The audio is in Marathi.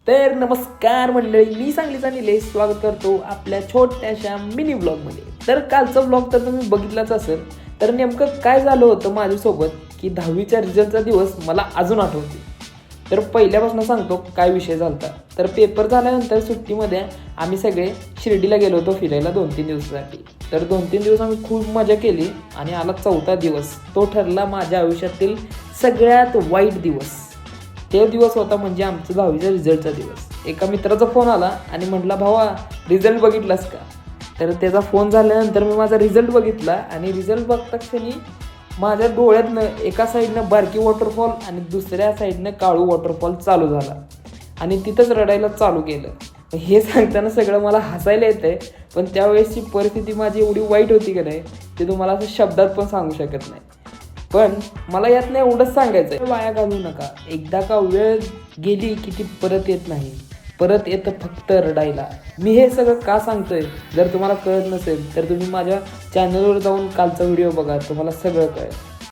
तर नमस्कार मंडळी, मी सांगलीचा निलेश स्वागत करतो आपल्या छोट्याशा मिनी ब्लॉगमध्ये. तर कालचा ब्लॉग तर तुम्ही बघितलाच असेल. तर नेमकं काय झालं होतं माझ्यासोबत की 10वीच्या रिझल्टचा दिवस मला अजून आठवते. तर पहिल्यापासून सांगतो काय विषय झाला होता. तर पेपर झाल्यानंतर सुट्टीमध्ये आम्ही सगळे शिर्डीला गेलो होतो फिरायला 2-3 दिवसासाठी. तर 2-3 दिवस आम्ही खूप मजा केली आणि आला 4था दिवस. तो ठरला माझ्या आयुष्यातील सगळ्यात वाईट दिवस. तो दिवस होता म्हणजे आमचा 10वीचा रिझल्टचा दिवस. एका मित्राचा फोन आला आणि म्हटला, भावा रिझल्ट बघितलास का? तर त्याचा फोन झाल्यानंतर मी माझा रिझल्ट बघितला आणि रिझल्ट बघता क्षणी माझ्या डोळ्यातनं एका साईडनं बारकी वॉटरफॉल आणि दुसऱ्या साईडनं काळू वॉटरफॉल चालू झाला आणि तिथंच रडायला चालू केलं. हे सांगताना सगळं मला हसायला येतं आहे, पण त्यावेळेसची परिस्थिती माझी एवढी वाईट होती की नाही ते तुम्हाला असं शब्दात पण सांगू शकत नाही. पण मला यातनं एवढंच सांगायचं आहे, वाया घालवू नका. एकदा का वेळ गेली की ती परत येत नाही, परत येतं फक्त रडायला. मी हे सगळं का सांगतोय जर तुम्हाला कळत नसेल तर तुम्ही माझ्या चॅनलवर जाऊन कालचा व्हिडिओ बघा, तुम्हाला सगळं कळेल.